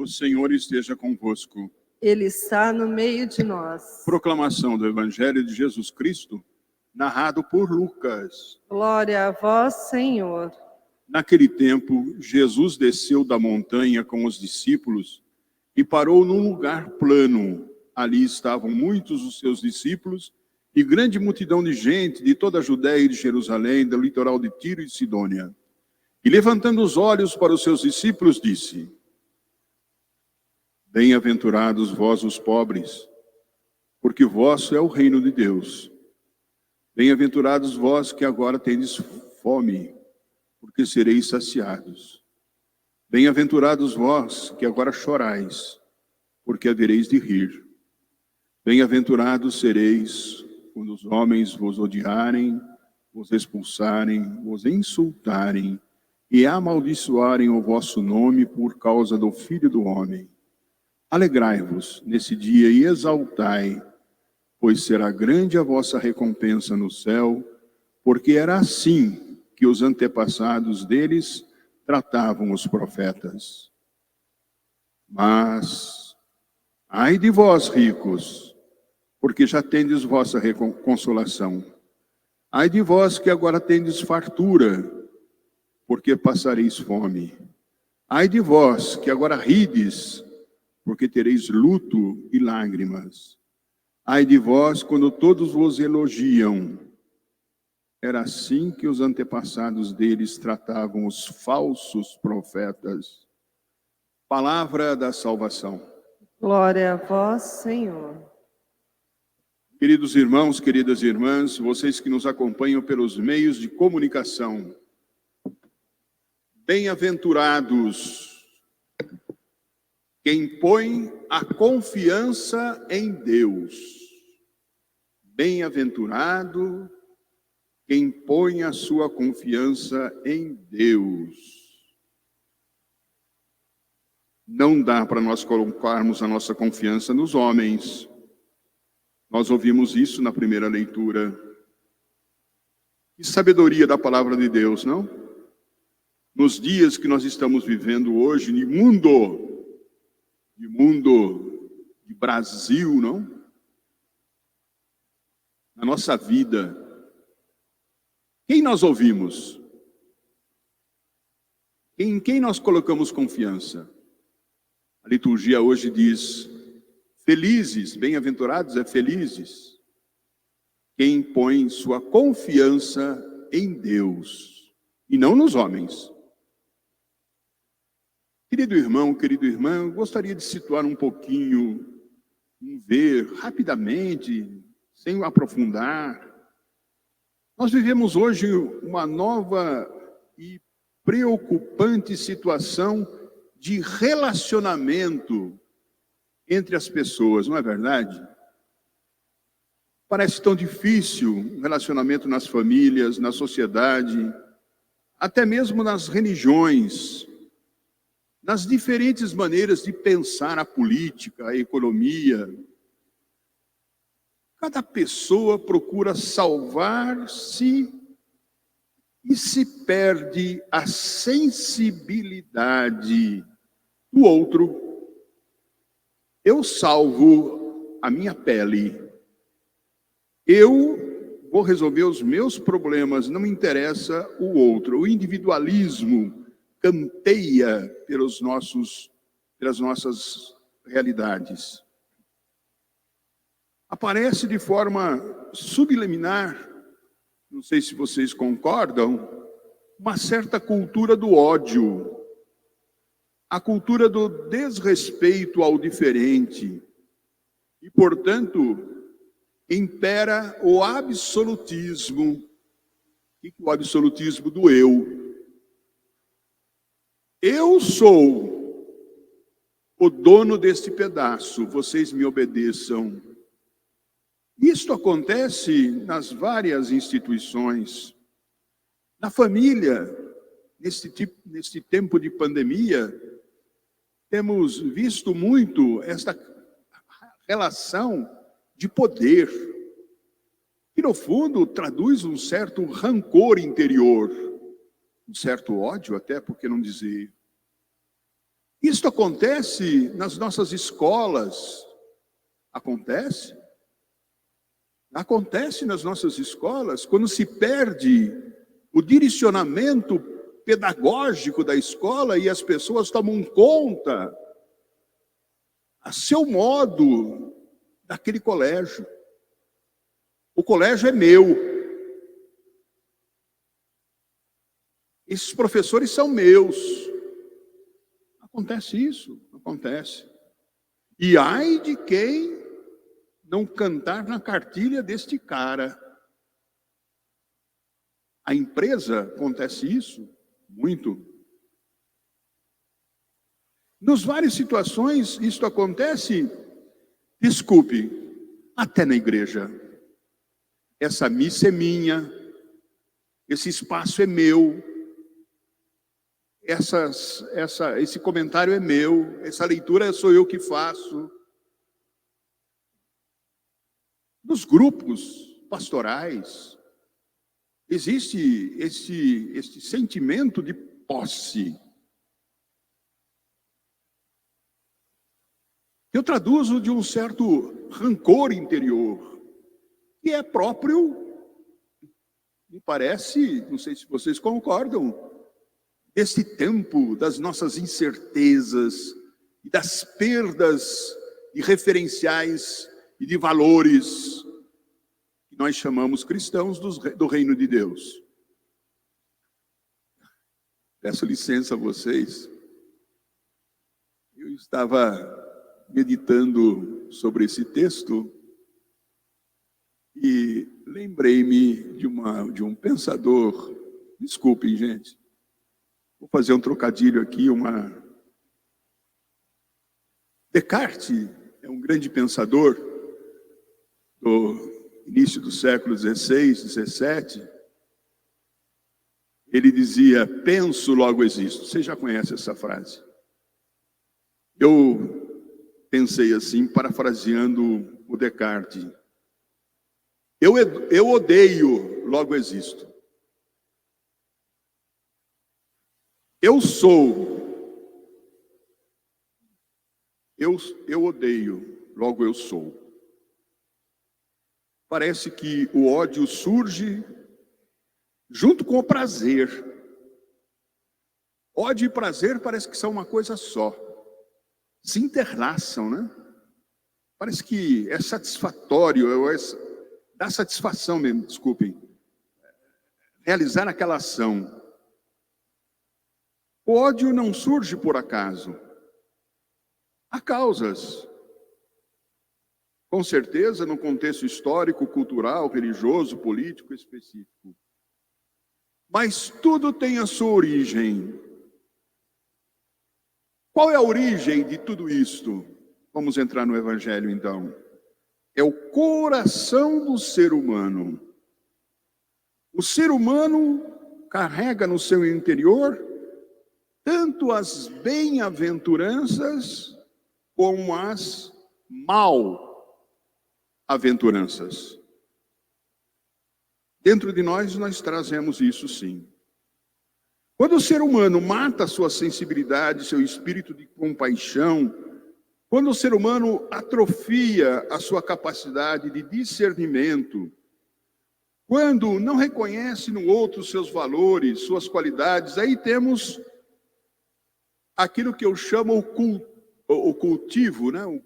O Senhor esteja convosco. Ele está no meio de nós. Proclamação do Evangelho de Jesus Cristo, narrado por Lucas. Glória a vós, Senhor. Naquele tempo, Jesus desceu da montanha com os discípulos e parou num lugar plano. Ali estavam muitos dos seus discípulos e grande multidão de gente de toda a Judéia e de Jerusalém, do litoral de Tiro e de Sidônia. E levantando os olhos para os seus discípulos, disse: Bem-aventurados vós os pobres, porque vosso é o reino de Deus. Bem-aventurados vós que agora tendes fome, porque sereis saciados. Bem-aventurados vós que agora chorais, porque havereis de rir. Bem-aventurados sereis quando os homens vos odiarem, vos expulsarem, vos insultarem e amaldiçoarem o vosso nome por causa do Filho do Homem. Alegrai-vos nesse dia e exaltai, pois será grande a vossa recompensa no céu, porque era assim que os antepassados deles tratavam os profetas. Mas, ai de vós, ricos, porque já tendes vossa consolação. Ai de vós que agora tendes fartura, porque passareis fome. Ai de vós que agora rides, porque tereis luto e lágrimas. Ai de vós quando todos vos elogiam. Era assim que os antepassados deles tratavam os falsos profetas. Palavra da salvação. Glória a vós, Senhor. Queridos irmãos, queridas irmãs, vocês que nos acompanham pelos meios de comunicação, bem-aventurados quem põe a confiança em Deus. Bem-aventurado quem põe a sua confiança em Deus. Não dá para nós colocarmos a nossa confiança nos homens. Nós ouvimos isso na primeira leitura. Que sabedoria da palavra de Deus, não? Nos dias que nós estamos vivendo hoje, de Brasil, não? Na nossa vida, quem nós ouvimos? Em quem nós colocamos confiança? A liturgia hoje diz: felizes, bem-aventurados é felizes, quem põe sua confiança em Deus e não nos homens. Querido irmão, querida irmã, eu gostaria de situar um pouquinho, ver rapidamente, sem aprofundar. Nós vivemos hoje uma nova e preocupante situação de relacionamento entre as pessoas, não é verdade? Parece tão difícil o relacionamento nas famílias, na sociedade, até mesmo nas religiões, nas diferentes maneiras de pensar a política, a economia. Cada pessoa procura salvar-se e se perde a sensibilidade do outro. Eu salvo a minha pele. Eu vou resolver os meus problemas, não me interessa o outro. O individualismo campeia pelas nossas realidades. Aparece de forma subliminar, não sei se vocês concordam, uma certa cultura do ódio, a cultura do desrespeito ao diferente. E, portanto, impera o absolutismo. O absolutismo do eu. Eu sou o dono deste pedaço, vocês me obedeçam. Isto acontece nas várias instituições. Na família, neste tempo de pandemia, temos visto muito esta relação de poder, que no fundo traduz um certo rancor interior, um certo ódio até, por que não dizer. Isto acontece nas nossas escolas. Acontece? Acontece nas nossas escolas, quando se perde o direcionamento pedagógico da escola e as pessoas tomam conta, a seu modo, daquele colégio. O colégio é meu. Esses professores são meus. Acontece isso, acontece. E ai de quem não cantar na cartilha deste cara. A empresa acontece isso muito. Nas várias situações isto acontece, desculpe, até na igreja. Essa missa é minha, esse espaço é meu, esse comentário é meu, essa leitura sou eu que faço. Nos grupos pastorais, existe esse sentimento de posse. Eu traduzo de um certo rancor interior, que é próprio, me parece, não sei se vocês concordam, desse tempo das nossas incertezas e das perdas de referenciais e de valores que nós chamamos cristãos do reino de Deus. Peço licença a vocês. Eu estava meditando sobre esse texto e lembrei-me de um pensador. Desculpem, gente. Vou fazer um trocadilho aqui. Descartes é um grande pensador do início do século XVI, XVII. Ele dizia: penso, logo existo. Você já conhece essa frase? Eu pensei assim, parafraseando o Descartes: eu odeio, logo existo. Eu sou. Eu odeio, logo eu sou. Parece que o ódio surge junto com o prazer. Ódio e prazer parece que são uma coisa só. Se interlaçam, né? Parece que é satisfatório, dá satisfação mesmo, desculpem, realizar aquela ação. O ódio não surge por acaso. Há causas. Com certeza, no contexto histórico, cultural, religioso, político específico. Mas tudo tem a sua origem. Qual é a origem de tudo isto? Vamos entrar no Evangelho, então. É o coração do ser humano. O ser humano carrega no seu interior tanto as bem-aventuranças como as mal-aventuranças. Dentro de nós trazemos isso sim. Quando o ser humano mata a sua sensibilidade, seu espírito de compaixão, quando o ser humano atrofia a sua capacidade de discernimento, quando não reconhece no outro seus valores, suas qualidades, aí temos aquilo que eu chamo o cultivo, né? O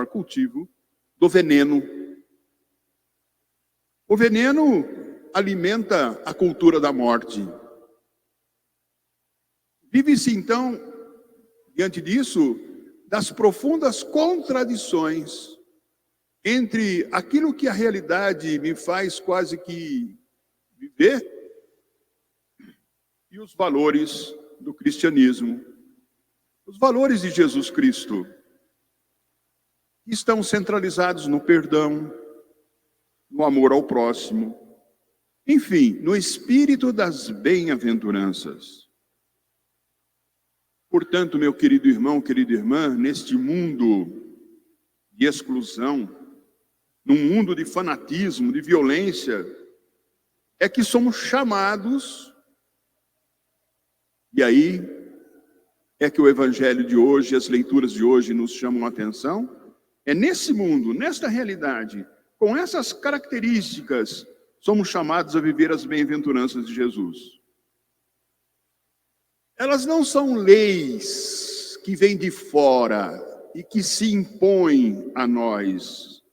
cultivo do veneno. O veneno alimenta a cultura da morte. Vive-se, então, diante disso, das profundas contradições entre aquilo que a realidade me faz quase que viver e os valores do cristianismo. Os valores de Jesus Cristo estão centralizados no perdão, no amor ao próximo, enfim, no espírito das bem-aventuranças. Portanto, meu querido irmão, querida irmã, neste mundo de exclusão, num mundo de fanatismo, de violência, é que somos chamados, e aí é que o evangelho de hoje, as leituras de hoje nos chamam a atenção. É nesse mundo, nesta realidade, com essas características, somos chamados a viver as bem-aventuranças de Jesus. Elas não são leis que vêm de fora e que se impõem a nós.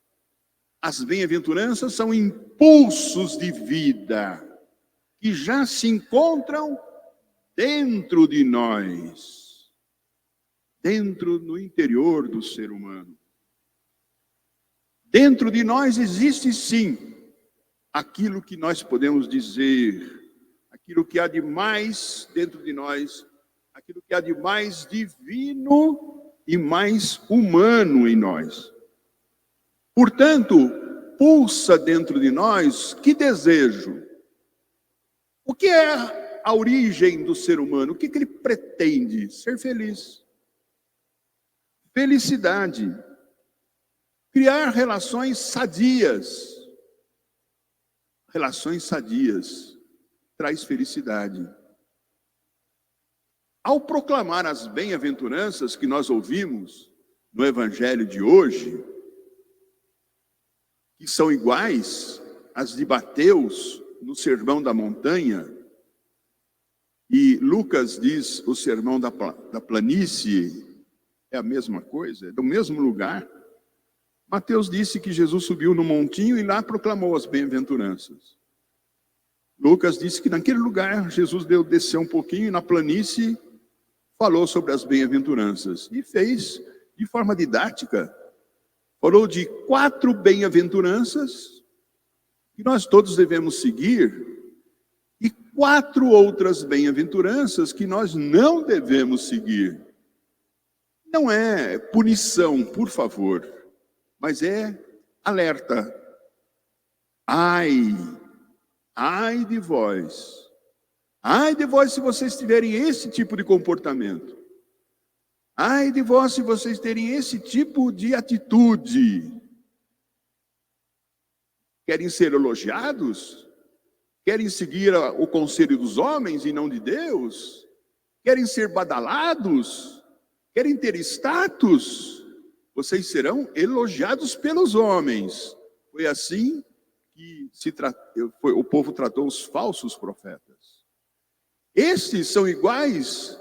As bem-aventuranças são impulsos de vida que já se encontram dentro de nós, dentro no interior do ser humano. Dentro de nós existe sim aquilo que nós podemos dizer, aquilo que há de mais dentro de nós, aquilo que há de mais divino e mais humano em nós. Portanto, pulsa dentro de nós que desejo. O que é a origem do ser humano? O que ele pretende? Ser feliz. Felicidade. Criar relações sadias. Relações sadias traz felicidade. Ao proclamar as bem-aventuranças que nós ouvimos no Evangelho de hoje, que são iguais às de Mateus no Sermão da Montanha, e Lucas diz o Sermão da Planície, é a mesma coisa, é do mesmo lugar. Mateus disse que Jesus subiu no montinho e lá proclamou as bem-aventuranças. Lucas disse que naquele lugar Jesus desceu um pouquinho e na planície falou sobre as bem-aventuranças. E fez de forma didática. Falou de 4 bem-aventuranças que nós todos devemos seguir e 4 outras bem-aventuranças que nós não devemos seguir. Não é punição, por favor. Mas é alerta. Ai de vós. Ai de vós se vocês tiverem esse tipo de comportamento. Ai de vós se vocês terem esse tipo de atitude. Querem ser elogiados? Querem seguir o conselho dos homens e não de Deus? Querem ser badalados? Querem ter status? Vocês serão elogiados pelos homens. Foi assim que o povo tratou os falsos profetas. Estes são iguais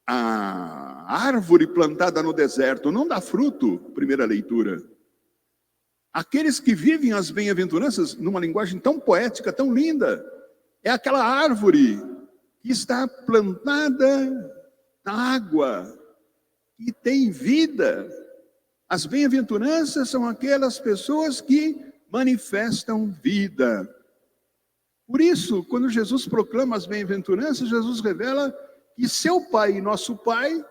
à árvore plantada no deserto, não dá fruto, primeira leitura. Aqueles que vivem as bem-aventuranças numa linguagem tão poética, tão linda, é aquela árvore que está plantada na água, que tem vida. As bem-aventuranças são aquelas pessoas que manifestam vida. Por isso, quando Jesus proclama as bem-aventuranças, Jesus revela que seu Pai, nosso Pai,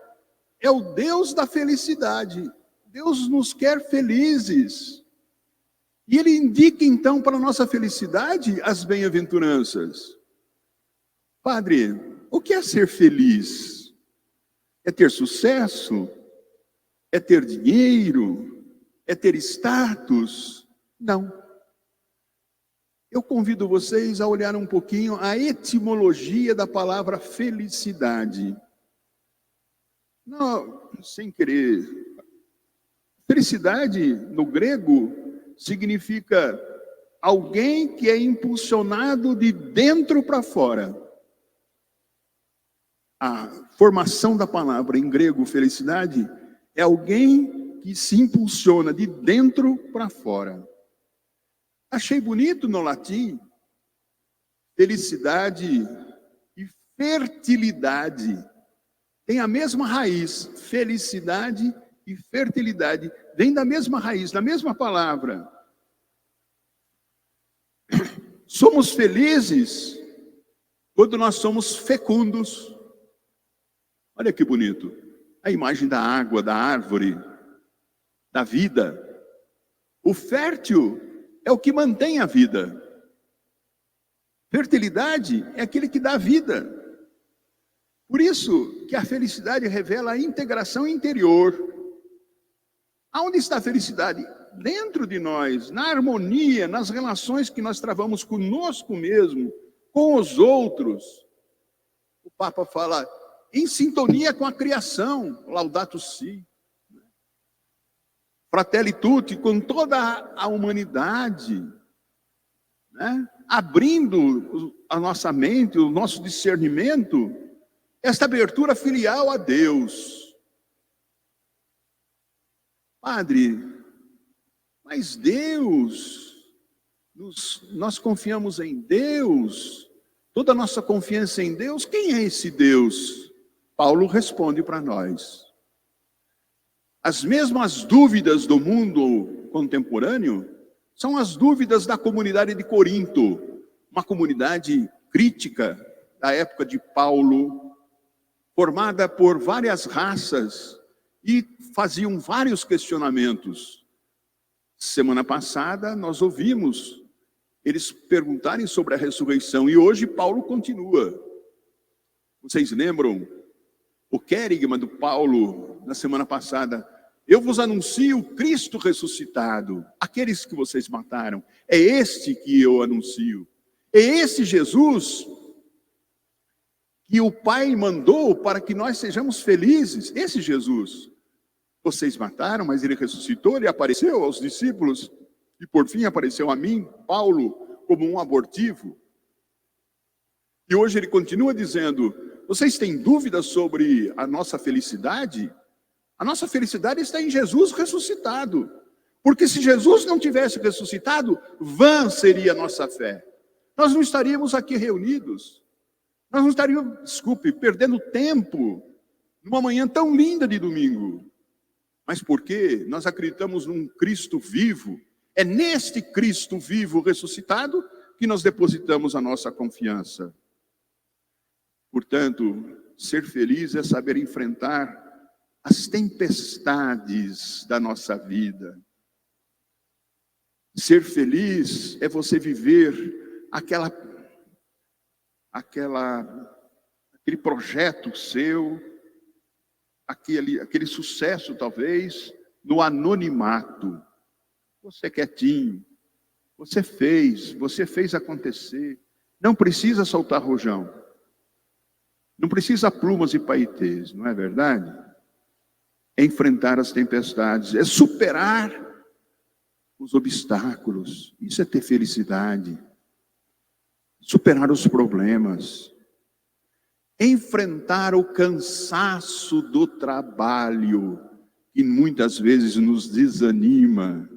é o Deus da felicidade. Deus nos quer felizes. E Ele indica, então, para a nossa felicidade, as bem-aventuranças. Padre, o que é ser feliz? É ter sucesso? É ter dinheiro? É ter status? Não. Eu convido vocês a olhar um pouquinho a etimologia da palavra felicidade. Não, sem querer. Felicidade, no grego, significa alguém que é impulsionado de dentro para fora. A formação da palavra em grego, felicidade, é alguém que se impulsiona de dentro para fora. Achei bonito no latim, felicidade e fertilidade. Tem a mesma raiz, felicidade e fertilidade. Vem da mesma raiz, da mesma palavra. Somos felizes quando nós somos fecundos. Olha que bonito. A imagem da água, da árvore, da vida. O fértil é o que mantém a vida. Fertilidade é aquele que dá vida. Por isso que a felicidade revela a integração interior. Aonde está a felicidade? Dentro de nós, na harmonia, nas relações que nós travamos conosco mesmo, com os outros. O Papa fala, em sintonia com a criação, Laudato Si. Fratelli Tutti, com toda a humanidade, né? Abrindo a nossa mente, o nosso discernimento, esta abertura filial a Deus. Padre, mas Deus, nós confiamos em Deus, toda a nossa confiança em Deus, quem é esse Deus? Paulo responde para nós. As mesmas dúvidas do mundo contemporâneo são as dúvidas da comunidade de Corinto, uma comunidade crítica da época de Paulo, formada por várias raças e faziam vários questionamentos. Semana passada nós ouvimos eles perguntarem sobre a ressurreição e hoje Paulo continua. Vocês lembram o querigma do Paulo na semana passada? Eu vos anuncio Cristo ressuscitado, aqueles que vocês mataram. É este que eu anuncio. É esse Jesus que o Pai mandou para que nós sejamos felizes. Esse Jesus. Vocês mataram, mas ele ressuscitou, ele apareceu aos discípulos e por fim apareceu a mim, Paulo, como um abortivo. E hoje ele continua dizendo, vocês têm dúvidas sobre a nossa felicidade? A nossa felicidade está em Jesus ressuscitado. Porque se Jesus não tivesse ressuscitado, vã seria a nossa fé. Nós não estaríamos aqui reunidos. Nós não estaríamos, perdendo tempo numa manhã tão linda de domingo. Mas porque nós acreditamos num Cristo vivo, é neste Cristo vivo ressuscitado que nós depositamos a nossa confiança. Portanto, ser feliz é saber enfrentar as tempestades da nossa vida. Ser feliz é você viver aquele projeto seu, aquele sucesso talvez, no anonimato. Você quietinho, você fez acontecer. Não precisa soltar rojão. Não precisa plumas e paetês, não é verdade? É enfrentar as tempestades, é superar os obstáculos. Isso é ter felicidade. Superar os problemas. Enfrentar o cansaço do trabalho, que muitas vezes nos desanima.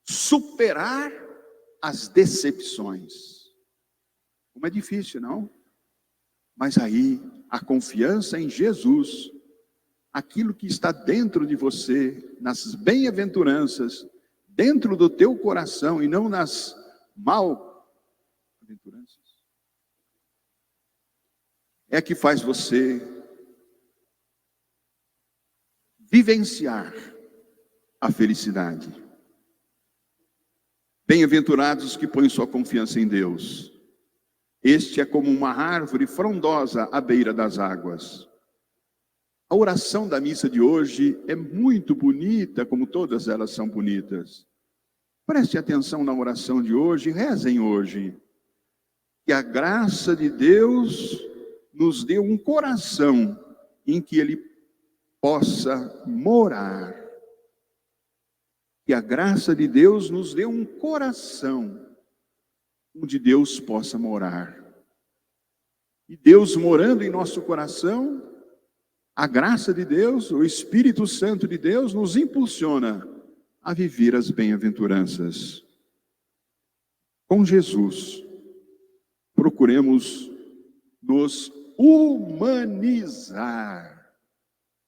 Superar as decepções. Como é difícil, não? Mas aí, a confiança em Jesus, aquilo que está dentro de você, nas bem-aventuranças, dentro do teu coração e não nas mal-aventuranças, é que faz você vivenciar a felicidade. Bem-aventurados que põem sua confiança em Deus. Este é como uma árvore frondosa à beira das águas. A oração da missa de hoje é muito bonita, como todas elas são bonitas. Preste atenção na oração de hoje, rezem hoje. Que a graça de Deus nos dê um coração em que Ele possa morar. Que a graça de Deus nos dê um coração onde Deus possa morar. E Deus morando em nosso coração, a graça de Deus, o Espírito Santo de Deus nos impulsiona a viver as bem-aventuranças. Com Jesus, procuremos nos humanizar.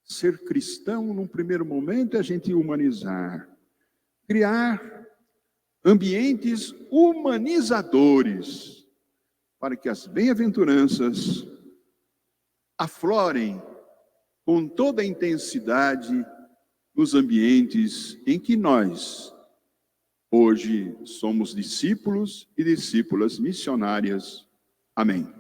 Ser cristão, num primeiro momento, é a gente humanizar. Criar ambientes humanizadores, para que as bem-aventuranças aflorem com toda a intensidade nos ambientes em que nós, hoje, somos discípulos e discípulas missionárias. Amém.